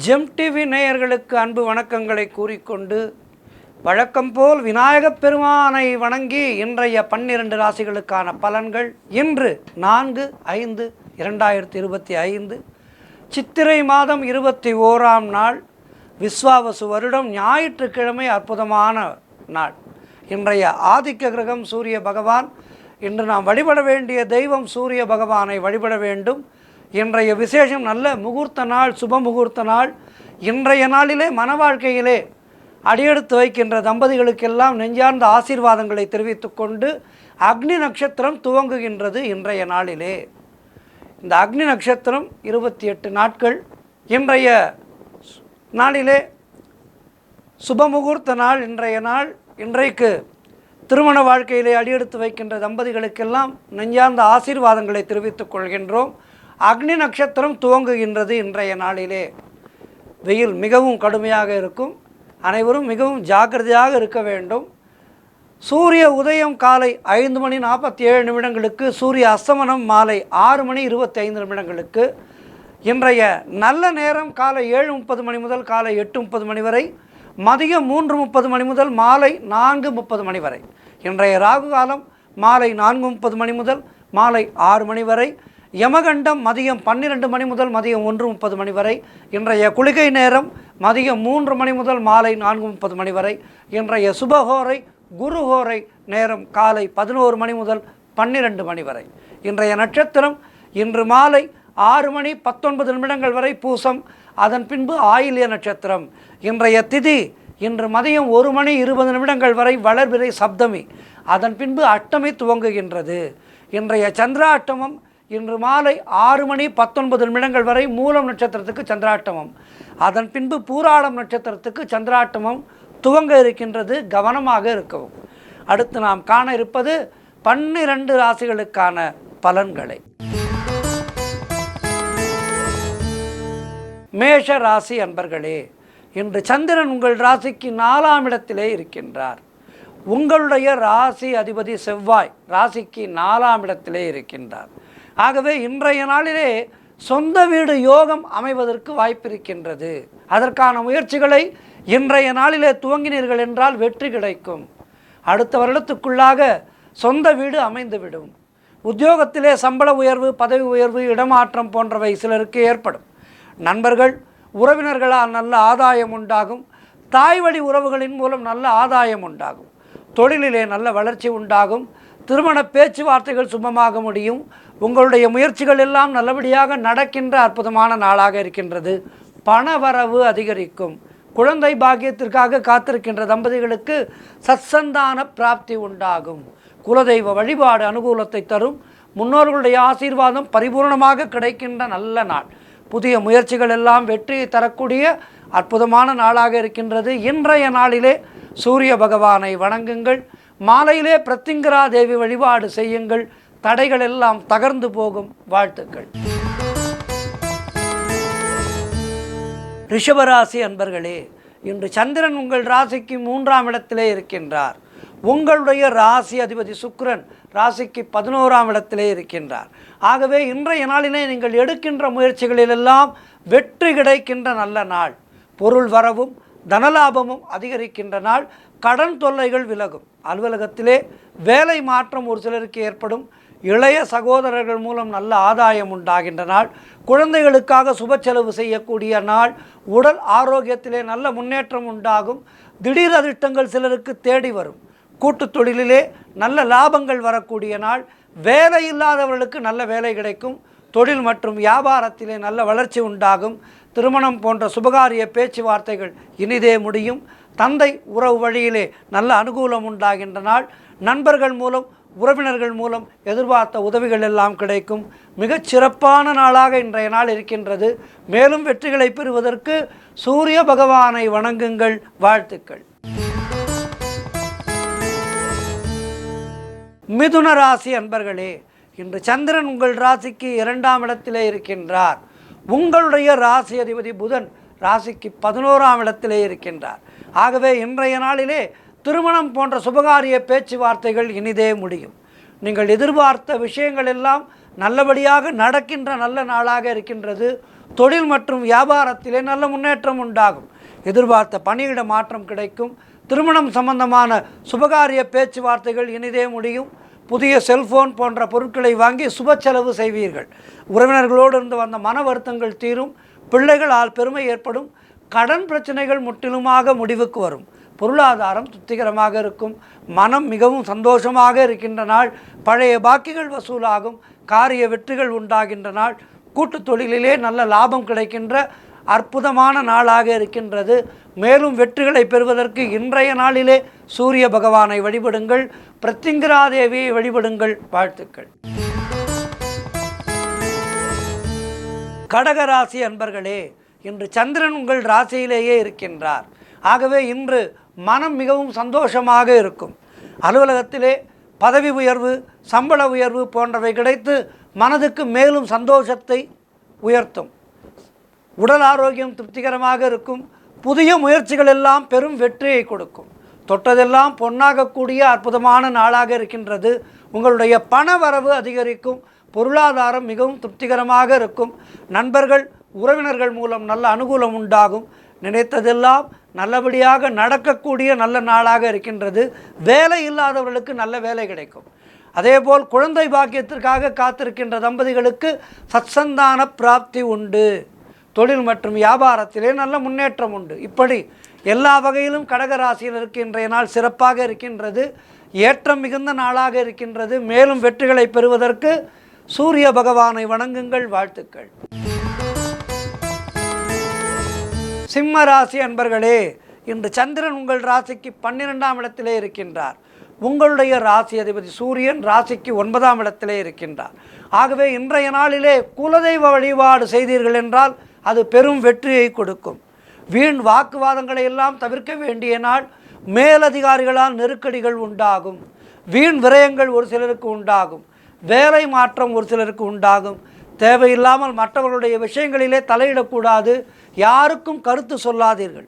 GeM TV நேயர்களுக்கு அன்பு வணக்கங்களை கூறிக்கொண்டு வழக்கம் போல் விநாயகப் பெருமானை வணங்கி இன்றைய 12 ராசிகளுக்கான பலன்கள் இன்று 4/5/2025 சித்திரை மாதம் 21ஆம் நாள் விஸ்வாவசு வருடம் ஞாயிற்றுக்கிழமை அற்புதமான நாள். இன்றைய ஆதிக்க கிரகம் சூரிய பகவான். இன்று நாம் வழிபட வேண்டிய தெய்வம் சூரிய பகவானை வழிபட வேண்டும். இன்றைய விசேஷம் நல்ல முகூர்த்த நாள், சுப முகூர்த்த நாள். இன்றைய நாளிலே மன வாழ்க்கையிலே அடியெடுத்து வைக்கின்ற தம்பதிகளுக்கெல்லாம் நெஞ்சார்ந்த ஆசீர்வாதங்களை தெரிவித்து கொண்டு அக்னி நட்சத்திரம் துவங்குகின்றது இன்றைய நாளிலே. இந்த அக்னி நட்சத்திரம் 28 நாட்கள். இன்றைய நாளிலே சுப முகூர்த்த நாள். இன்றைய நாள் இன்றைக்கு திருமண வாழ்க்கையிலே அடியெடுத்து வைக்கின்ற தம்பதிகளுக்கெல்லாம் நெஞ்சார்ந்த ஆசீர்வாதங்களை தெரிவித்துக் கொள்கின்றோம். அக்னி நட்சத்திரம் துவங்குகின்றது இன்றைய நாளிலே. வெயில் மிகவும் கடுமையாக இருக்கும். அனைவரும் மிகவும் ஜாக்கிரதையாக இருக்க வேண்டும். சூரிய உதயம் காலை 5:47 சூரிய அஸ்தமனம் மாலை 6:25 இன்றைய நல்ல நேரம் காலை 7:30 முதல் காலை 8:30 வரை, மதியம் 3:30 முதல் மாலை 4:30 வரை. இன்றைய ராகு காலம் மாலை 4:30 முதல் மாலை 6 வரை. யமகண்டம் மதியம் 12 முதல் மதியம் 1:30 வரை. இன்றைய குளிகை நேரம் மதியம் 3 முதல் மாலை 4:30 வரை. இன்றைய சுபஹோரை குருஹோரை நேரம் காலை 11 முதல் 12 வரை. இன்றைய நட்சத்திரம் இன்று மாலை 6:19 வரை பூசம், அதன் பின்பு ஆயில்ய நட்சத்திரம். இன்றைய திதி இன்று மதியம் 1:20 வரை வளர்பிறை சப்தமி, அதன் பின்பு அஷ்டமி துவங்குகின்றது. இன்றைய சந்திராஷ்டமம் இன்று மாலை 6:19 வரை மூலம் நட்சத்திரத்துக்கு சந்திராஷ்டமம், அதன் பின்பு பூராடம் நட்சத்திரத்துக்கு சந்திராஷ்டமம் துவங்க இருக்கின்றது. கவனமாக இருக்கவும். அடுத்து நாம் காண இருப்பது 12 ராசிகளுக்கான பலன்களை. மேஷ ராசி அன்பர்களே, இன்று சந்திரன் உங்கள் ராசிக்கு 4ஆம் இடத்திலே இருக்கின்றார். உங்களுடைய ராசி அதிபதி செவ்வாய் ராசிக்கு 4ஆம் இடத்திலே இருக்கின்றார். ஆகவே இன்றைய நாளிலே சொந்த வீடு யோகம் அமைவதற்கு வாய்ப்பிருக்கின்றது. அதற்கான முயற்சிகளை இன்றைய நாளிலே துவங்கினீர்கள் என்றால் வெற்றி கிடைக்கும். அடுத்த வருடத்துக்குள்ளாக சொந்த வீடு அமைந்துவிடும். உத்தியோகத்திலே சம்பள உயர்வு, பதவி உயர்வு, இடமாற்றம் போன்றவை சிலருக்கு ஏற்படும். நண்பர்கள் உறவினர்களால் நல்ல ஆதாயம் உண்டாகும். தாய் வழி உறவுகளின் மூலம் நல்ல ஆதாயம் உண்டாகும். தொழிலிலே நல்ல வளர்ச்சி உண்டாகும். திருமண பேச்சுவார்த்தைகள் சுபமாக முடியும். உங்களுடைய முயற்சிகள் எல்லாம் நல்லபடியாக நடக்கின்ற அற்புதமான நாளாக இருக்கின்றது. பணவரவு அதிகரிக்கும். குழந்தை பாக்கியத்திற்காக காத்திருக்கின்ற தம்பதிகளுக்கு சத்சந்தான பிராப்தி உண்டாகும். குலதெய்வ வழிபாடு அனுகூலத்தை தரும். முன்னோர்களுடைய ஆசீர்வாதம் பரிபூர்ணமாக கிடைக்கின்ற நல்ல நாள். புதிய முயற்சிகள் எல்லாம் வெற்றியை தரக்கூடிய அற்புதமான நாளாக இருக்கின்றது. இன்றைய நாளிலே சூரிய பகவானை வணங்குங்கள். மாலையிலே பிரத்திங்கரா தேவி வழிபாடு செய்யுங்கள். தடைகள் எல்லாம் தகர்ந்து போகும். வாழ்த்துக்கள். ரிஷபராசி அன்பர்களே, இன்று சந்திரன் உங்கள் ராசிக்கு 3ஆம் இடத்திலே இருக்கின்றார். உங்களுடைய ராசி அதிபதி சுக்கிரன் ராசிக்கு 11ஆம் இடத்திலே இருக்கின்றார். ஆகவே இன்றைய நாளிலே நீங்கள் எடுக்கின்ற முயற்சிகளிலெல்லாம் வெற்றி கிடைக்கின்ற நல்ல நாள். பொருள் வரவும் தனலாபமும் அதிகரிக்கின்ற நாள். கடன் தொல்லைகள் விலகும். அலுவலகத்திலே வேலை மாற்றம் ஒரு சிலருக்கு ஏற்படும். இளைய சகோதரர்கள் மூலம் நல்ல ஆதாயம் உண்டாகின்ற நாள். குழந்தைகளுக்காக சுப செலவு செய்யக்கூடிய நாள். உடல் ஆரோக்கியத்திலே நல்ல முன்னேற்றம் உண்டாகும். திடீர் அதிர்ஷ்டங்கள் சிலருக்கு தேடி வரும். கூட்டுத் தொழிலிலே நல்ல லாபங்கள் வரக்கூடிய நாள். வேலை இல்லாதவர்களுக்கு நல்ல வேலை கிடைக்கும். தொழில் மற்றும் வியாபாரத்திலே நல்ல வளர்ச்சி உண்டாகும். திருமணம் போன்ற சுபகாரிய பேச்சுவார்த்தைகள் இனிதே முடியும். தந்தை உறவு வழியிலே நல்ல அனுகூலம் உண்டாகின்ற நாள். நண்பர்கள் மூலம் உறவினர்கள் மூலம் எதிர்பார்த்த உதவிகள் எல்லாம் கிடைக்கும். மிகச் சிறப்பான நாளாக இன்றைய நாள் இருக்கின்றது. மேலும் வெற்றிகளை பெறுவதற்கு சூரிய பகவானை வணங்குங்கள். வாழ்த்துக்கள். மிதுன ராசி அன்பர்களே, இன்று சந்திரன் உங்கள் ராசிக்கு 2ஆம் இடத்திலே இருக்கின்றார். உங்களுடைய ராசி அதிபதி புதன் ராசிக்கு 11ஆம் இடத்திலே இருக்கின்றார். ஆகவே இன்றைய நாளிலே திருமணம் போன்ற சுபகாரிய பேச்சுவார்த்தைகள் இனிதே முடியும். நீங்கள் எதிர்பார்த்த விஷயங்கள் எல்லாம் நல்லபடியாக நடக்கின்ற நல்ல நாளாக இருக்கின்றது. தொழில் மற்றும் வியாபாரத்திலே நல்ல முன்னேற்றம் உண்டாகும். எதிர்பார்த்த பணியிட மாற்றம் கிடைக்கும். திருமணம் சம்பந்தமான சுபகாரிய பேச்சுவார்த்தைகள் இனிதே முடியும். புதிய செல்போன் போன்ற பொருட்களை வாங்கி சுப செலவு செய்வீர்கள். உறவினர்களோடு இருந்து வந்த மன வருத்தங்கள் தீரும். பிள்ளைகளால் பெருமை ஏற்படும். கடன் பிரச்சனைகள் முற்றிலுமாக முடிவுக்கு வரும். பொருளாதாரம் திருப்திகரமாக இருக்கும். மனம் மிகவும் சந்தோஷமாக இருக்கின்ற நாள். பழைய பாக்கிகள் வசூலாகும். காரிய வெற்றிகள் உண்டாகின்ற நாள். கூட்டு தொழிலிலே நல்ல லாபம் கிடைக்கின்ற அற்புதமான நாளாக இருக்கின்றது. மேலும் வெற்றிகளை பெறுவதற்கு இன்றைய நாளிலே சூரிய பகவானை வழிபடுங்கள். பிரத்திங்கிரா தேவியை வழிபடுங்கள். வாழ்த்துக்கள். கடகராசி அன்பர்களே, இன்று சந்திரன் உங்கள் ராசியிலேயே இருக்கின்றார். ஆகவே இன்று மனம் மிகவும் சந்தோஷமாக இருக்கும். அலுவலகத்திலே பதவி உயர்வு, சம்பள உயர்வு போன்றவை கிடைத்து மனதுக்கு மேலும் சந்தோஷத்தை உயர்த்தும். உடல் ஆரோக்கியம் திருப்திகரமாக இருக்கும். புதிய முயற்சிகள் எல்லாம் பெரும் வெற்றியை கொடுக்கும். தொட்டதெல்லாம் பொன்னாகக்கூடிய அற்புதமான நாளாக இருக்கின்றது. உங்களுடைய பண வரவு அதிகரிக்கும். பொருளாதாரம் மிகவும் திருப்திகரமாக இருக்கும். நண்பர்கள் உறவினர்கள் மூலம் நல்ல அனுகூலம் உண்டாகும். நினைத்ததெல்லாம் நல்லபடியாக நடக்கக்கூடிய நல்ல நாளாக இருக்கின்றது. வேலை இல்லாதவர்களுக்கு நல்ல வேலை கிடைக்கும். அதேபோல் குழந்தை பாக்கியத்திற்காக காத்திருக்கின்ற தம்பதிகளுக்கு சத்சந்தான பிராப்தி உண்டு. தொழில் மற்றும் வியாபாரத்திலே நல்ல முன்னேற்றம் உண்டு. இப்படி எல்லா வகையிலும் கடகராசியினருக்கு இன்றைய நாள் சிறப்பாக இருக்கின்றது. ஏற்றம் மிகுந்த நாளாக இருக்கின்றது. மேலும் வெற்றிகளை பெறுவதற்கு சூரிய பகவானை வணங்குங்கள். வாழ்த்துக்கள். சிம்ம ராசி அன்பர்களே, இன்று சந்திரன் உங்கள் ராசிக்கு 12ஆம் இடத்திலே இருக்கின்றார். உங்களுடைய ராசி அதிபதி சூரியன் ராசிக்கு 9ஆம் இடத்திலே இருக்கின்றார். ஆகவே இன்றைய நாளிலே குலதெய்வ வழிபாடு செய்தீர்கள் என்றால் அது பெரும் வெற்றியை கொடுக்கும். வீண் வாக்குவாதங்களை எல்லாம் தவிர்க்க வேண்டிய நாள். மேலதிகாரிகளால் நெருக்கடிகள் உண்டாகும். வீண் விரயங்கள் ஒரு சிலருக்கு உண்டாகும். வேலை மாற்றம் ஒரு சிலருக்கு உண்டாகும். தேவையில்லாமல் மற்றவர்களுடைய விஷயங்களிலே தலையிடக்கூடாது. யாருக்கும் கருத்து சொல்லாதீர்கள்.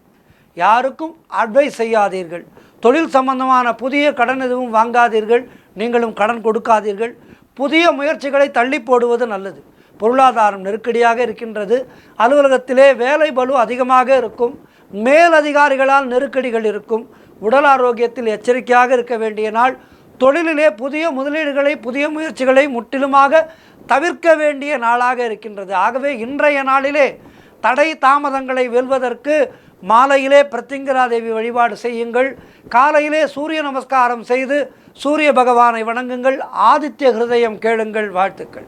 யாருக்கும் அட்வைஸ் செய்யாதீர்கள். தொழில் சம்பந்தமான புதிய கடன் எதுவும் வாங்காதீர்கள். நீங்களும் கடன் கொடுக்காதீர்கள். புதிய முயற்சிகளை தள்ளி போடுவது நல்லது. பொருளாதாரம் நெருக்கடியாக இருக்கின்றது. அலுவலகத்திலே வேலை பளு அதிகமாக இருக்கும். மேலதிகாரிகளால் நெருக்கடிகள் இருக்கும். உடல் ஆரோக்கியத்தில் எச்சரிக்கையாக இருக்க வேண்டிய நாள். தொழிலிலே புதிய முதலீடுகளை புதிய முயற்சிகளை முற்றிலுமாக தவிர்க்க வேண்டிய நாளாக இருக்கின்றது. ஆகவே இன்றைய நாளிலே தடை தாமதங்களை வெல்வதற்கு மாலையிலே பிரத்திங்கிரா தேவி வழிபாடு செய்யுங்கள். காலையிலே சூரிய நமஸ்காரம் செய்து சூரிய பகவானை வணங்குங்கள். ஆதித்ய ஹிருதயம் கேளுங்கள். வாழ்த்துக்கள்.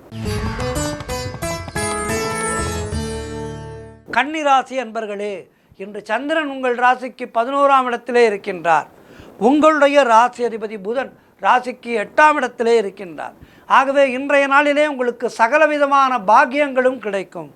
கன்னிராசி அன்பர்களே, இன்று சந்திரன் உங்கள் ராசிக்கு 11ஆம் இடத்திலே இருக்கின்றார். உங்களுடைய ராசி அதிபதி புதன் ராசிக்கு 8ஆம் இடத்திலே இருக்கின்றார். ஆகவே இன்றைய நாளிலே உங்களுக்கு சகலவிதமான பாக்கியங்களும் கிடைக்கும்.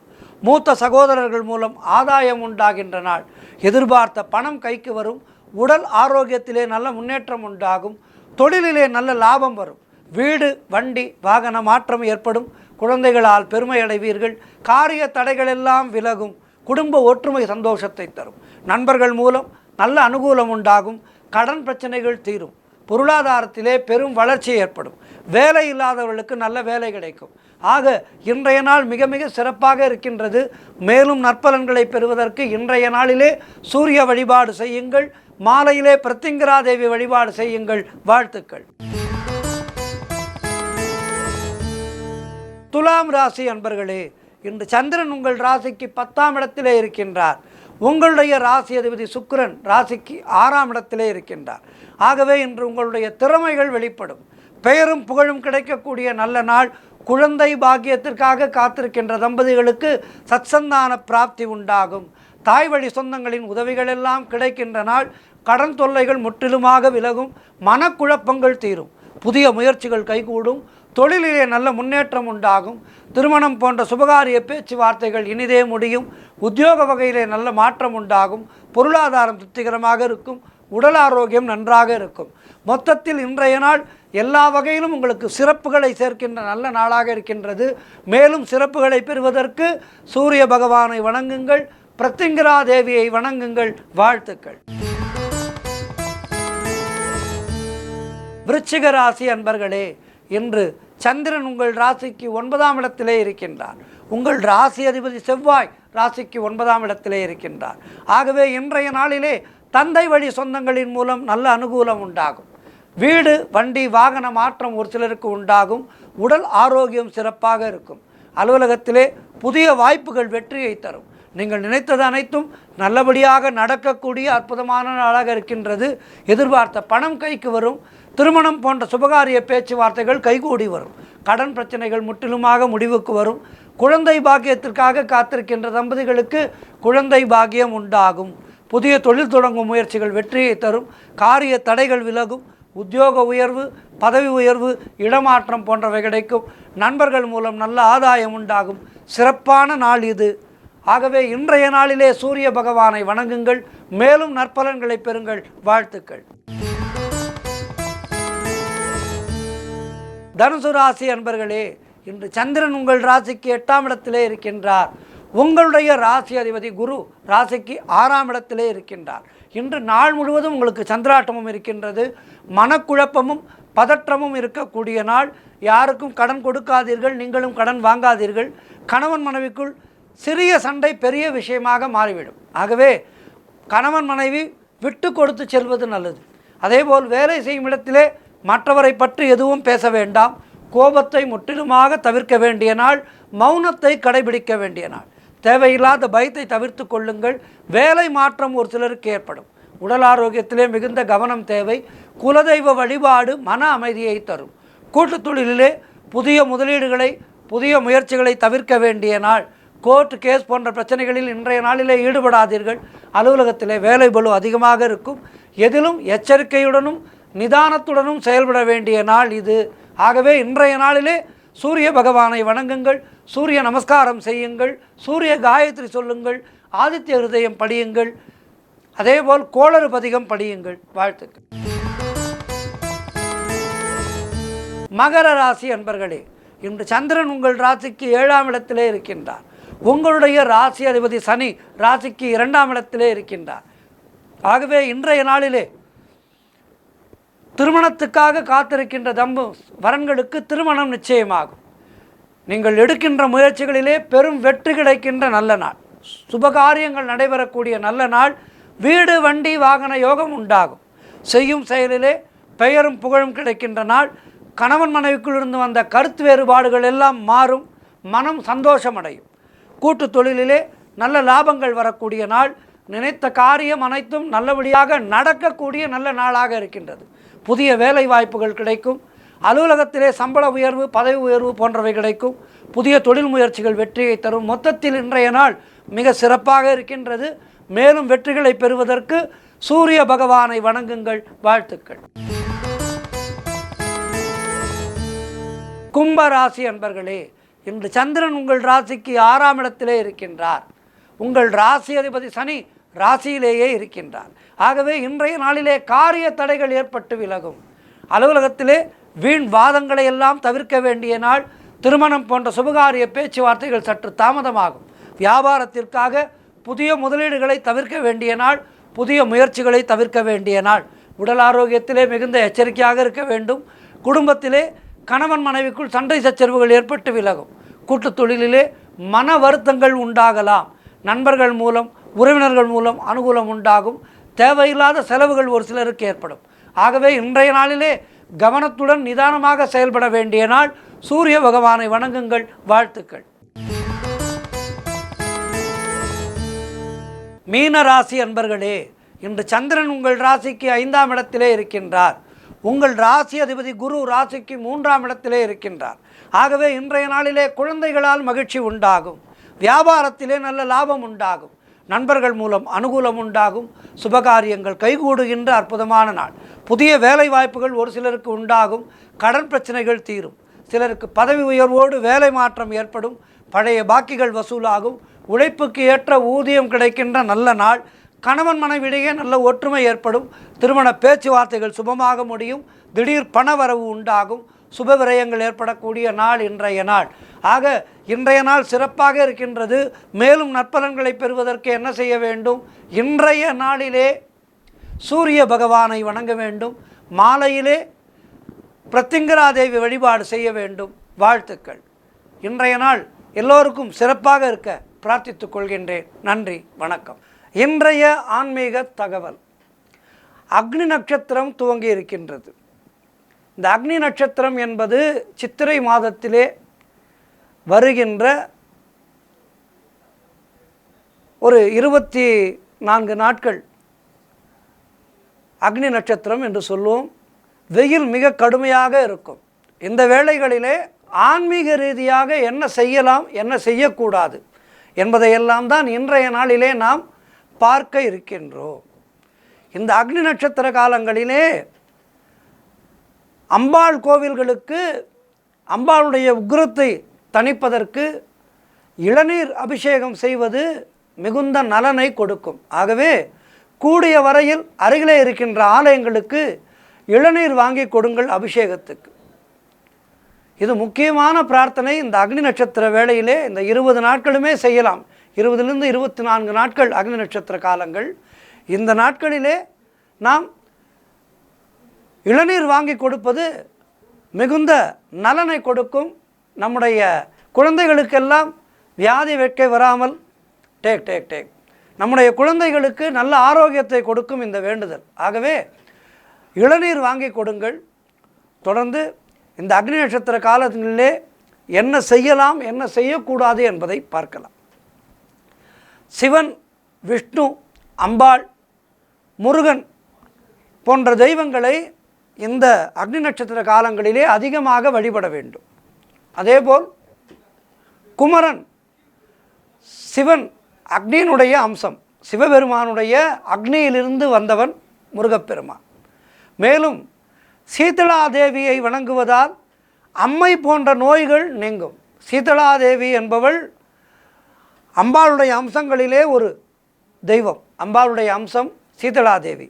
மூத்த சகோதரர்கள் மூலம் ஆதாயம் உண்டாகின்ற நாள். எதிர்பார்த்த பணம் கைக்கு வரும். உடல் ஆரோக்கியத்திலே நல்ல முன்னேற்றம் உண்டாகும். தொழிலிலே நல்ல லாபம் வரும். வீடு வண்டி வாகன மாற்றம் ஏற்படும். குழந்தைகளால் பெருமை அடைவீர்கள். காரிய தடைகள் எல்லாம் விலகும். குடும்ப ஒற்றுமை சந்தோஷத்தை தரும். நண்பர்கள் மூலம் நல்ல அனுகூலம் உண்டாகும். கடன் பிரச்சனைகள் தீரும். பொருளாதாரத்திலே பெரும் வளர்ச்சி ஏற்படும். வேலை இல்லாதவர்களுக்கு நல்ல வேலை கிடைக்கும். ஆக இன்றைய நாள் மிக மிக சிறப்பாக இருக்கின்றது. மேலும் நற்பலன்களை பெறுவதற்கு இன்றைய நாளிலே சூரிய வழிபாடு செய்யுங்கள். மாலையிலே பிரத்திங்கிரா தேவி வழிபாடு செய்யுங்கள். வாழ்த்துக்கள். துலாம் ராசி அன்பர்களே, இன்று சந்திரன் உங்கள் ராசிக்கு 10ஆம் இடத்திலே இருக்கின்றார். உங்களுடைய ராசி அதிபதி சுக்கிரன் ராசிக்கு 6ஆம் இடத்திலே இருக்கின்றார். ஆகவே இன்று உங்களுடைய திறமைகள் வெளிப்படும். பெயரும் புகழும் கிடைக்கக்கூடிய நல்ல நாள். குழந்தை பாக்கியத்திற்காக காத்திருக்கின்ற தம்பதிகளுக்கு சத்சந்தான பிராப்தி உண்டாகும். தாய் வழி சொந்தங்களின் உதவிகள் எல்லாம் கிடைக்கின்ற நாள். கடன் தொல்லைகள் முற்றிலுமாக விலகும். மனக்குழப்பங்கள் தீரும். புதிய முயற்சிகள் கைகூடும். தொழிலிலே நல்ல முன்னேற்றம் உண்டாகும். திருமணம் போன்ற சுபகாரிய பேச்சுவார்த்தைகள் இனிதே முடியும். உத்தியோக வகையிலே நல்ல மாற்றம் உண்டாகும். பொருளாதாரம் திருப்திகரமாக இருக்கும். உடல் ஆரோக்கியம் நன்றாக இருக்கும். மொத்தத்தில் இன்றைய நாள் எல்லா வகையிலும் உங்களுக்கு சிறப்புகளை சேர்க்கின்ற நல்ல நாளாக இருக்கின்றது. மேலும் சிறப்புகளை பெறுவதற்கு சூரிய பகவானை வணங்குங்கள். பிரத்திங்கிரா தேவியை வணங்குங்கள். வாழ்த்துக்கள். விருச்சிக ராசி அன்பர்களே, இன்று சந்திரன் உங்கள் ராசிக்கு 9ஆம் இடத்திலே இருக்கின்றார். உங்கள் ராசி அதிபதி செவ்வாய் ராசிக்கு 9ஆம் இடத்திலே இருக்கின்றார். ஆகவே இன்றைய நாளிலே தந்தை வழி சொந்தங்களின் மூலம் நல்ல அனுகூலம் உண்டாகும். வீடு வண்டி வாகன மாற்றம் ஒரு சிலருக்கு உண்டாகும். உடல் ஆரோக்கியம் சிறப்பாக இருக்கும். அலுவலகத்திலே புதிய வாய்ப்புகள் வெற்றியை தரும். நீங்கள் நினைத்தது அனைத்தும் நல்லபடியாக நடக்கக்கூடிய அற்புதமான நாளாக இருக்கின்றது. எதிர்பார்த்த பணம் கைக்கு வரும். திருமணம் போன்ற சுபகாரிய பேச்சுவார்த்தைகள் கைகூடி வரும். கடன் பிரச்சனைகள் முற்றிலுமாக முடிவுக்கு வரும். குழந்தை பாக்கியத்திற்காக காத்திருக்கின்ற தம்பதிகளுக்கு குழந்தை பாக்கியம் உண்டாகும். புதிய தொழில் தொடங்கும் முயற்சிகள் வெற்றியை தரும். காரிய தடைகள் விலகும். உத்தியோக உயர்வு, பதவி உயர்வு, இடமாற்றம் போன்றவை கிடைக்கும். நண்பர்கள் மூலம் நல்ல ஆதாயம் உண்டாகும். சிறப்பான நாள் இது. ஆகவே இன்றைய நாளிலே சூரிய பகவானை வணங்குங்கள். மேலும் நற்பலன்களை பெறுங்கள். வாழ்த்துக்கள். தனுசு ராசி அன்பர்களே, இன்று சந்திரன் உங்கள் ராசிக்கு 8ஆம் இடத்திலே இருக்கின்றார். உங்களுடைய ராசி அதிபதி குரு ராசிக்கு 6ஆம் இடத்திலே இருக்கின்றார். இன்று நாள் முழுவதும் உங்களுக்கு சந்திராட்டமும் இருக்கின்றது. மனக்குழப்பமும் பதற்றமும் இருக்கக்கூடிய நாள். யாருக்கும் கடன் கொடுக்காதீர்கள், நீங்களும் கடன் வாங்காதீர்கள். கணவன் மனைவிக்குள் சிறிய சண்டை பெரிய விஷயமாக மாறிவிடும். ஆகவே கணவன் மனைவி விட்டு கொடுத்து செல்வது நல்லது. அதேபோல் வேலை செய்யும் இடத்திலே மற்றவரை பற்றி எதுவும் பேச வேண்டாம். கோபத்தை முற்றிலுமாக தவிர்க்க வேண்டிய நாள். மௌனத்தை கடைபிடிக்க வேண்டிய நாள். தேவையில்லாத பயத்தை தவிர்த்து கொள்ளுங்கள். வேலை மாற்றம் ஒரு சிலருக்கு ஏற்படும். உடல் ஆரோக்கியத்திலே மிகுந்த கவனம் தேவை. குலதெய்வ வழிபாடு மன அமைதியை தரும். கூட்டுத் தொழிலிலே புதிய முதலீடுகளை, புதிய முயற்சிகளை தவிர்க்க வேண்டிய நாள். கோர்ட் கேஸ் போன்ற பிரச்சனைகளில் இன்றைய நாளிலே ஈடுபடாதீர்கள். அலுவலகத்திலே வேலை பளு அதிகமாக இருக்கும். எதிலும் எச்சரிக்கையுடனும் நிதானத்துடனும் செயல்பட வேண்டிய நாள் இது. ஆகவே இன்றைய நாளிலே சூரிய பகவானை வணங்குங்கள். சூரிய நமஸ்காரம் செய்யுங்கள். சூரிய காயத்ரி சொல்லுங்கள். ஆதித்ய ஹிருதயம் படியுங்கள். அதேபோல் கோளறு பதிகம் படியுங்கள். வாழ்த்துக்கள். மகர ராசி அன்பர்களே, இன்று சந்திரன் உங்கள் ராசிக்கு 7ஆம் இடத்திலே இருக்கின்றார். உங்களுடைய ராசி அதிபதி சனி ராசிக்கு 2ஆம் இடத்திலே இருக்கின்றார். ஆகவே இன்றைய நாளிலே திருமணத்துக்காக காத்திருக்கின்ற வரன்களுக்கு திருமணம் நிச்சயமாகும். நீங்கள் எடுக்கின்ற முயற்சிகளிலே பெரும் வெற்றி கிடைக்கின்ற நல்ல நாள். சுபகாரியங்கள் நடைபெறக்கூடிய நல்ல நாள். வீடு வண்டி வாகன யோகம் உண்டாகும். செய்யும் செயலிலே பெயரும் புகழும் கிடைக்கின்ற நாள். கணவன் மனைவிக்குள் இருந்து வந்த கருத்து வேறுபாடுகள் எல்லாம் மாறும். மனம் சந்தோஷமடையும். கூட்டு தொழிலிலே நல்ல லாபங்கள் வரக்கூடிய நாள். நினைத்த காரியம் அனைத்தும் நல்லபடியாக நடக்கக்கூடிய நல்ல நாளாக இருக்கின்றது. புதிய வேலை வாய்ப்புகள் கிடைக்கும். அலுவலகத்திலே சம்பள உயர்வு, பதவி உயர்வு போன்றவை கிடைக்கும். புதிய தொழில் முயற்சிகள் வெற்றியை தரும். மொத்தத்தில் இன்றைய நாள் மிக சிறப்பாக இருக்கின்றது. மேலும் வெற்றிகளை பெறுவதற்கு சூரிய பகவானை வணங்குங்கள். வாழ்த்துக்கள். கும்பராசி அன்பர்களே, இன்று சந்திரன் உங்கள் ராசிக்கு 6ஆம் இடத்திலே இருக்கின்றார். உங்கள் ராசி அதிபதி சனி ராசியிலேயே இருக்கின்றார். ஆகவே இன்றைய நாளிலே காரிய தடைகள் ஏற்பட்டு விலகும். அலுவலகத்திலே வீண் வாதங்களை எல்லாம் தவிர்க்க வேண்டிய நாள். திருமணம் போன்ற சுபகாரிய பேச்சுவார்த்தைகள் சற்று தாமதமாகும். வியாபாரத்திற்காக புதிய முதலீடுகளை தவிர்க்க வேண்டிய நாள். புதிய முயற்சிகளை தவிர்க்க வேண்டிய நாள். உடல் ஆரோக்கியத்திலே மிகுந்த எச்சரிக்கையாக இருக்க வேண்டும். குடும்பத்திலே கணவன் மனைவிக்குள் சண்டை சச்சரவுகள் ஏற்பட்டு விலகும். கூட்டுத் தொழிலிலே மன வருத்தங்கள் உண்டாகலாம். நண்பர்கள் மூலம், உறவினர்கள் மூலம் அனுகூலம் உண்டாகும். தேவையில்லாத செலவுகள் ஒரு சிலருக்கு ஏற்படும். ஆகவே இன்றைய நாளிலே கவனத்துடன் நிதானமாக செயல்பட வேண்டிய நாள். சூரிய பகவானை வணங்குங்கள். வாழ்த்துக்கள். மீன ராசி அன்பர்களே, இன்று சந்திரன் உங்கள் ராசிக்கு 5ஆம் இடத்திலே இருக்கின்றார். உங்கள் ராசி அதிபதி குரு ராசிக்கு 3ஆம் இடத்திலே இருக்கின்றார். ஆகவே இன்றைய நாளிலே குழந்தைகளால் மகிழ்ச்சி உண்டாகும். வியாபாரத்திலே நல்ல லாபம் உண்டாகும். நண்பர்கள் மூலம் அனுகூலம் உண்டாகும். சுபகாரியங்கள் கைகூடுகின்ற அற்புதமான நாள். புதிய வேலை வாய்ப்புகள் ஒரு சிலருக்கு உண்டாகும். கடன் பிரச்சனைகள் தீரும். சிலருக்கு பதவி உயர்வோடு வேலை மாற்றம் ஏற்படும். பழைய பாக்கிகள் வசூலாகும். உழைப்புக்கு ஏற்ற ஊதியம் கிடைக்கின்ற நல்ல நாள். கணவன் மனைவிடையே நல்ல ஒற்றுமை ஏற்படும். திருமண பேச்சுவார்த்தைகள் சுபமாக முடியும். திடீர் பண வரவு உண்டாகும். சுப விரயங்கள் ஏற்படக்கூடிய நாள் இன்றைய நாள். ஆக இன்றைய நாள் சிறப்பாக இருக்கின்றது. மேலும் நற்பலன்களை பெறுவதற்கு என்ன செய்ய வேண்டும்? இன்றைய நாளிலே சூரிய பகவானை வணங்க வேண்டும். மாலையிலே பிரத்திங்கராதேவி வழிபாடு செய்ய வேண்டும். வாழ்த்துக்கள். இன்றைய நாள் எல்லோருக்கும் சிறப்பாக இருக்க பிரார்த்தித்துக் கொள்கின்றேன். நன்றி, வணக்கம். இன்றைய ஆன்மீக தகவல், அக்னி நட்சத்திரம் துவங்கி இருக்கின்றது. இந்த அக்னி நட்சத்திரம் என்பது சித்திரை மாதத்திலே வருகின்ற ஒரு 24 நாட்கள் அக்னி நட்சத்திரம் என்று சொல்லுவோம். வெயில் மிக கடுமையாக இருக்கும். இந்த வேளைகளிலே ஆன்மீக ரீதியாக என்ன செய்யலாம், என்ன செய்யக்கூடாது என்பதையெல்லாம் தான் இன்றைய நாளிலே நாம் பார்க்க இருக்கின்றோம். இந்த அக்னி நட்சத்திர காலங்களிலே அம்பாள் கோவில்களுக்கு அம்பாளுடைய உக்கிரத்தை தணிப்பதற்கு இளநீர் அபிஷேகம் செய்வது மிகுந்த நலனை கொடுக்கும். ஆகவே கூடிய வரையில் அருகிலே இருக்கின்ற ஆலயங்களுக்கு இளநீர் வாங்கி கொடுங்கள் அபிஷேகத்துக்கு. இது முக்கியமான பிரார்த்தனை. இந்த அக்னி நட்சத்திர வேளையிலே இந்த 20 நாட்களுமே செய்யலாம். 20லிருந்து 24 நாட்கள் அக்னி நட்சத்திர காலங்கள். இந்த நாட்களிலே நாம் இளநீர் வாங்கி கொடுப்பது மிகுந்த நலனை கொடுக்கும். நம்முடைய குழந்தைகளுக்கெல்லாம் வியாதி வெட்கை வராமல் நம்முடைய குழந்தைகளுக்கு நல்ல ஆரோக்கியத்தை கொடுக்கும் இந்த வேண்டுதல். ஆகவே இளநீர் வாங்கி கொடுங்கள். தொடர்ந்து இந்த அக்னி நட்சத்திர காலங்களிலே என்ன செய்யலாம், என்ன செய்யக்கூடாது என்பதை பார்க்கலாம். சிவன், விஷ்ணு, அம்பாள், முருகன் போன்ற தெய்வங்களை இந்த அக்னி நட்சத்திர காலங்களிலே அதிகமாக வழிபட வேண்டும். அதேபோல் குமரன், சிவன் அக்னியினுடைய அம்சம், சிவபெருமானுடைய அக்னியிலிருந்து வந்தவன் முருகப்பெருமான். மேலும் சீதளாதேவியை வணங்குவதால் அம்மை போன்ற நோய்கள் நீங்கும். சீதளாதேவி என்பவள் அம்பாளுடைய அம்சங்களிலே ஒரு தெய்வம். அம்பாளுடைய அம்சம் சீதளாதேவி.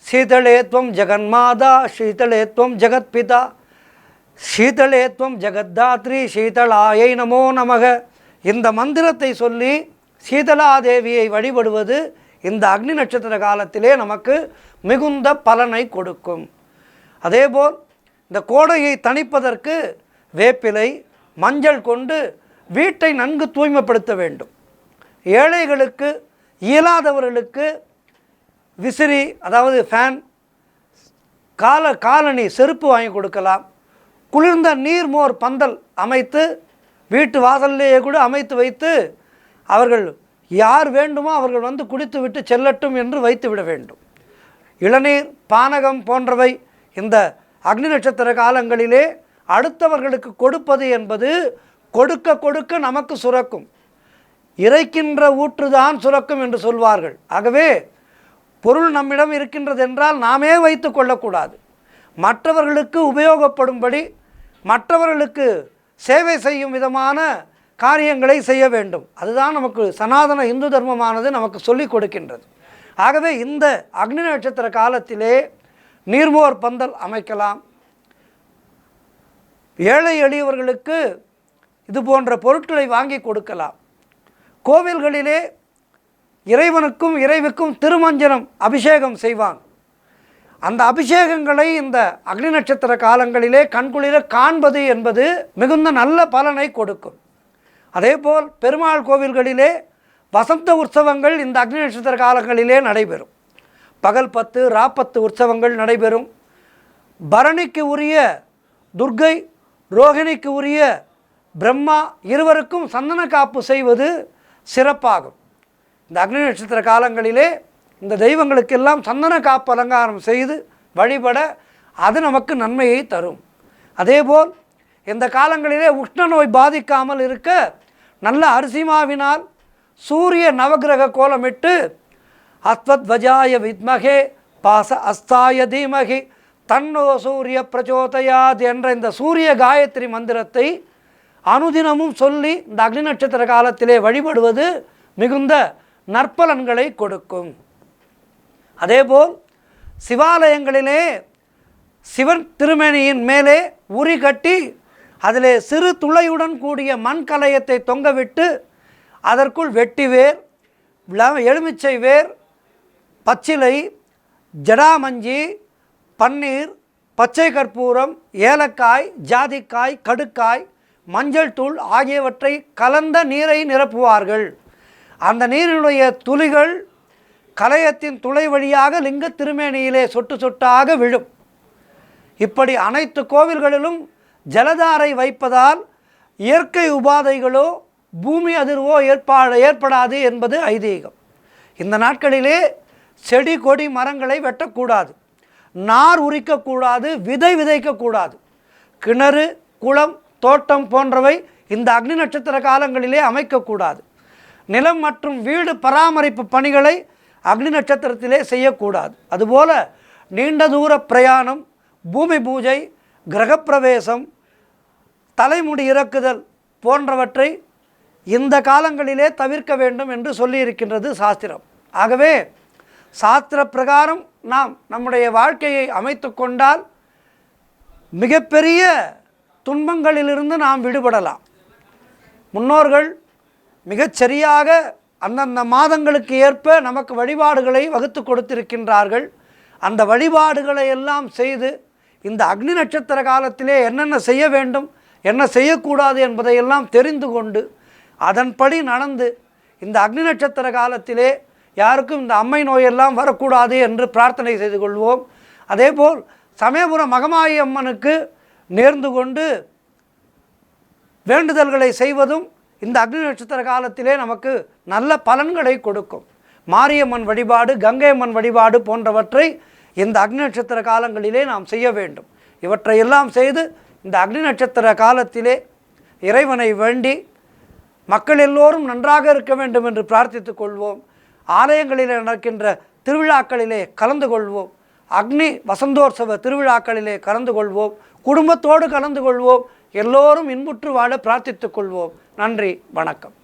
சீதளேத்வம் ஜெகன்மாதா, சீதளேத்வம் ஜெகத்பிதா, சீதளேத்வம் ஜெகத்தாத்ரி, சீதளாயை நமோ நமக. இந்த மந்திரத்தை சொல்லி சீதளாதேவியை வழிபடுவது இந்த அக்னி நட்சத்திர காலத்திலே நமக்கு மிகுந்த பலனை கொடுக்கும். அதேபோல் இந்த கோடையை தணிப்பதற்கு வேப்பிலை, மஞ்சள் கொண்டு வீட்டை நன்கு தூய்மைப்படுத்த வேண்டும். ஏழைகளுக்கு, இயலாதவர்களுக்கு விசிறி, அதாவது ஃபேன், காலணி, செருப்பு வாங்கி கொடுக்கலாம். குளிர்ந்த நீர்மோர் பந்தல் அமைத்து வீட்டு வாசல்லையே கூட அமைத்து வைத்து அவர்கள் யார் வேண்டுமோ அவர்கள் வந்து குடித்து விட்டு செல்லட்டும் என்று வைத்து விட வேண்டும். இளநீர், பானகம் போன்றவை இந்த அக்னி நட்சத்திர காலங்களிலே அடுத்தவர்களுக்கு கொடுப்பது என்பது கொடுக்க கொடுக்க நமக்கு சுரக்கும். இறைக்கின்ற ஊற்றுதான் சுரக்கும் என்று சொல்வார்கள். ஆகவே பொருள் நம்மிடம் இருக்கின்றது என்றால் நாமே வைத்து கொள்ளக்கூடாது. மற்றவர்களுக்கு உபயோகப்படும்படி, மற்றவர்களுக்கு சேவை செய்யும் விதமான காரியங்களை செய்ய வேண்டும். அதுதான் நமக்கு சனாதன இந்து தர்மமானது நமக்கு சொல்லிக் கொடுக்கின்றது. ஆகவே இந்த அக்னி நட்சத்திர காலத்திலே நீர்மோர் பந்தல் அமைக்கலாம். ஏழை எளியவர்களுக்கு இது போன்ற பொருட்களை வாங்கி கொடுக்கலாம். கோவில்களிலே இறைவனுக்கும் இறைவிக்கும் திருமஞ்சனம் அபிஷேகம் செய்வாங்க. அந்த அபிஷேகங்களை இந்த அக்னி நட்சத்திர காலங்களிலே கண்குளிர காண்பது என்பது மிகுந்த நல்ல பலனை கொடுக்கும். அதேபோல் பெருமாள் கோவில்களிலே வசந்த உற்சவங்கள் இந்த அக்னி நட்சத்திர காலங்களிலே நடைபெறும். பகல் 10, ராப்பத்து உற்சவங்கள் நடைபெறும். பரணிக்கு உரிய துர்க்கை, ரோகிணிக்கு உரிய பிரம்மா இருவருக்கும் சந்தன காப்பு செய்வது சிறப்பாகும். இந்த அக்னி நட்சத்திர காலங்களிலே இந்த தெய்வங்களுக்கெல்லாம் சந்தன காப்பு அலங்காரம் செய்து வழிபட அது நமக்கு நன்மையை தரும். அதேபோல் இந்த காலங்களிலே உஷ்ண நோய் பாதிக்காமல் இருக்க நல்ல அரிசி மாவினால் சூரிய நவகிரக கோலமிட்டு அஸ்வத்வஜாய வித்மகே பாச அஸ்தாய தீமகி தன்னோ சூரிய பிரச்சோதயாத் என்ற இந்த சூரிய காயத்ரி மந்திரத்தை அனுதினமும் சொல்லி இந்த அக்னி நட்சத்திர காலத்திலே வழிபடுவது மிகுந்த நற்பலன்களை கொடுக்கும். அதேபோல் சிவாலயங்களிலே சிவன் திருமேனியின் மேலே உரி கட்டி அதிலே சிறு துளையுடன் கூடிய மண் கலயத்தை தொங்கவிட்டு அதற்குள் வெட்டிவேர், எலுமிச்சை வேர், பச்சிலை, ஜடாமஞ்சி, பன்னீர், பச்சை கற்பூரம், ஏலக்காய், ஜாதிக்காய், கடுக்காய் மஞ்சள் தூள் ஆகியவற்றை கலந்த நீரை நிரப்புவார்கள். அந்த நீரினுடைய துளிகள் கலயத்தின் துளை வழியாக லிங்க திருமேனியிலே சொட்டு சொட்டாக விழும். இப்படி அனைத்து கோவில்களிலும் ஜலதாரை வைப்பதால் இயற்கை உபாதைகளோ பூமி அதிர்வோ ஏற்படாது என்பது ஐதீகம். இந்த நாட்களிலே செடி கொடி மரங்களை வெட்டக்கூடாது, நார் உரிக்கக்கூடாது, விதை விதைக்கக்கூடாது. கிணறு, குளம், தோட்டம் போன்றவை இந்த அக்னி நட்சத்திர காலங்களிலே அமைக்கக்கூடாது. நிலம் மற்றும் வீடு பராமரிப்பு பணிகளை அக்னி நட்சத்திரத்திலே செய்யக்கூடாது. அதுபோல் நீண்ட தூர பிரயாணம், பூமி பூஜை, கிரகப்பிரவேசம், தலைமுடி இறக்குதல் போன்றவற்றை இந்த காலங்களிலே தவிர்க்க வேண்டும் என்று சொல்லியிருக்கின்றது சாஸ்திரம். ஆகவே சாஸ்திர பிரகாரம் நாம் நம்முடைய வாழ்க்கையை அமைத்து கொண்டால் மிகப்பெரிய துன்பங்களிலிருந்து நாம் விடுபடலாம். முன்னோர்கள் மிகச்சரியாக அந்தந்த மாதங்களுக்கு ஏற்ப நமக்கு வழிபாடுகளை வகுத்து கொடுத்திருக்கின்றார்கள். அந்த வழிபாடுகளை எல்லாம் செய்து இந்த அக்னி நட்சத்திர காலத்திலே என்னென்ன செய்ய வேண்டும், என்ன செய்யக்கூடாது என்பதையெல்லாம் தெரிந்து கொண்டு அதன்படி நடந்து இந்த அக்னி நட்சத்திர காலத்திலே யாருக்கும் இந்த அம்மை நோயெல்லாம் வரக்கூடாது என்று பிரார்த்தனை செய்து கொள்வோம். அதேபோல் சமயபுரம் மகமாயி அம்மனுக்கு நேர்ந்து கொண்டு வேண்டுதல்களை செய்வதும் இந்த அக்னி நட்சத்திர காலத்திலே நமக்கு நல்ல பலன்களை கொடுக்கும். மாரியம்மன் வழிபாடு, கங்கை அம்மன் வழிபாடு போன்றவற்றை இந்த அக்னி நட்சத்திர காலங்களிலே நாம் செய்ய வேண்டும். இவற்றையெல்லாம் செய்து இந்த அக்னி நட்சத்திர காலத்திலே இறைவனை வேண்டி மக்கள் எல்லோரும் நன்றாக இருக்க வேண்டும் என்று பிரார்த்தித்துக் கொள்வோம். ஆலயங்களிலே நடக்கின்ற திருவிழாக்களிலே கலந்து கொள்வோம். அக்னி வசந்தோற்சவ திருவிழாக்களிலே கலந்து கொள்வோம். குடும்பத்தோடு கலந்து கொள்வோம். எல்லோரும் இன்புற்று வாழ பிரார்த்தித்துக் கொள்வோம். நன்றி, வணக்கம்.